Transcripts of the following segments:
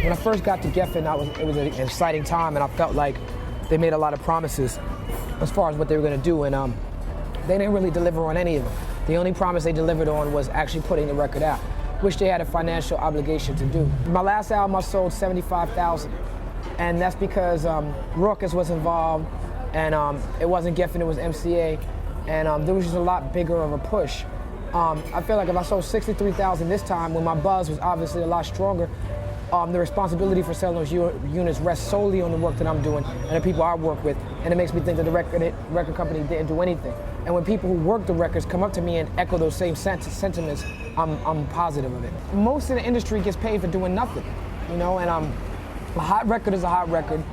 When I first got to Geffen, it was an exciting time, and I felt like they made a lot of promises as far as what they were going to do, and they didn't really deliver on any of them. The only promise they delivered on was actually putting the record out, which they had a financial obligation to do. My last album, I sold 75,000, and that's because Rawkus was involved, and it wasn't Geffen, it was MCA, and there was just a lot bigger of a push. I feel like if I sold 63,000 this time, when my buzz was obviously a lot stronger, the responsibility for selling those units rests solely on the work that I'm doing and the people I work with, and it makes me think that the record company didn't do anything. And when people who work the records come up to me and echo those same sentiments, I'm positive of it. Most of the industry gets paid for doing nothing, you know, and a hot record is a hot record.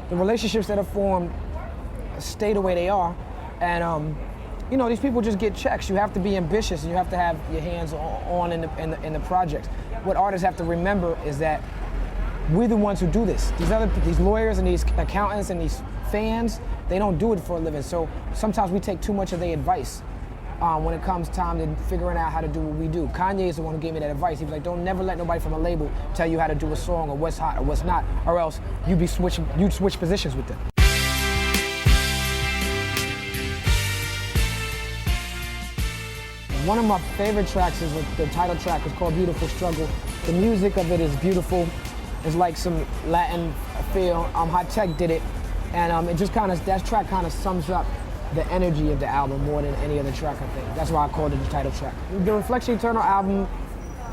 The relationships that are formed stay the way they are, and you know, these people just get checks. You have to be ambitious, and you have to have your hands on in the projects. What artists have to remember is that we're the ones who do this. These lawyers and these accountants and these fans, they don't do it for a living. So sometimes we take too much of their advice when it comes time to figuring out how to do what we do. Kanye is the one who gave me that advice. He was like, don't never let nobody from a label tell you how to do a song or what's hot or what's not, or else you'd switch positions with them. One of my favorite tracks is the title track. It's called Beautiful Struggle. The music of it is beautiful. It's like some Latin feel. Hot Tech did it, and it just that track kind of sums up the energy of the album more than any other track, I think. That's why I called it the title track. The Reflection Eternal album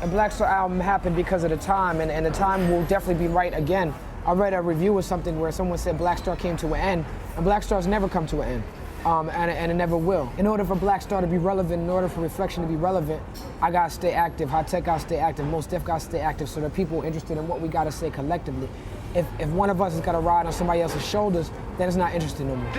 and Black Star album happened because of the time, and the time will definitely be right again. I read a review of something where someone said Black Star came to an end, and Black Star's never come to an end. And it never will. In order for Black Star to be relevant, in order for Reflection to be relevant, I gotta stay active, Hot Tech gotta stay active, Most Def gotta stay active, so that people are interested in what we gotta say collectively. If one of us has gotta ride on somebody else's shoulders, then it's not interesting no more.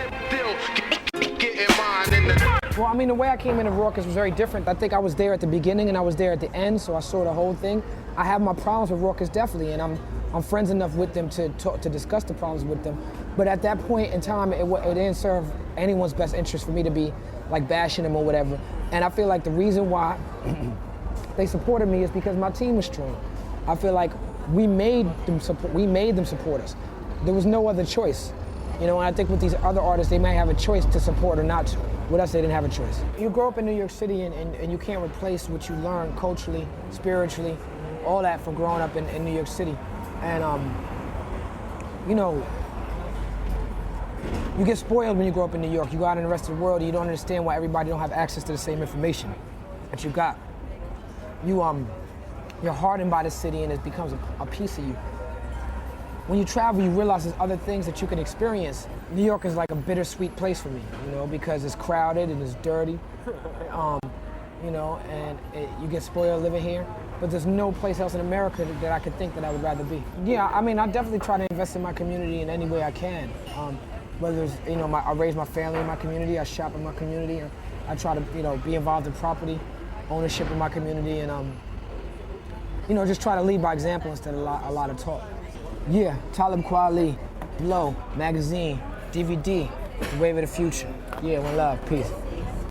Well, I mean, the way I came into Rawkus was very different. I think I was there at the beginning and I was there at the end, so I saw the whole thing. I have my problems with Rawkus, definitely, and I'm friends enough with them to discuss the problems with them. But at that point in time, it didn't serve anyone's best interest for me to be like bashing them or whatever. And I feel like the reason why they supported me is because my team was strong. I feel like we made them support us. There was no other choice. You know, and I think with these other artists, they may have a choice to support or not to. With us, they didn't have a choice. You grow up in New York City and you can't replace what you learn culturally, spiritually, all that from growing up in New York City. And, you know, you get spoiled when you grow up in New York. You go out in the rest of the world and you don't understand why everybody don't have access to the same information that you got. You're hardened by the city and it becomes a piece of you. When you travel, you realize there's other things that you can experience. New York is like a bittersweet place for me, you know, because it's crowded and it's dirty, you know, and you get spoiled living here. But there's no place else in America that I could think that I would rather be. Yeah, I mean, I definitely try to invest in my community in any way I can. Whether it's, you know, I raise my family in my community, I shop in my community, and I try to, you know, be involved in property ownership in my community, and you know, just try to lead by example instead of a lot of talk. Yeah, Talib Kweli, Blow, magazine, DVD, The Wave of the Future. Yeah, one love, peace.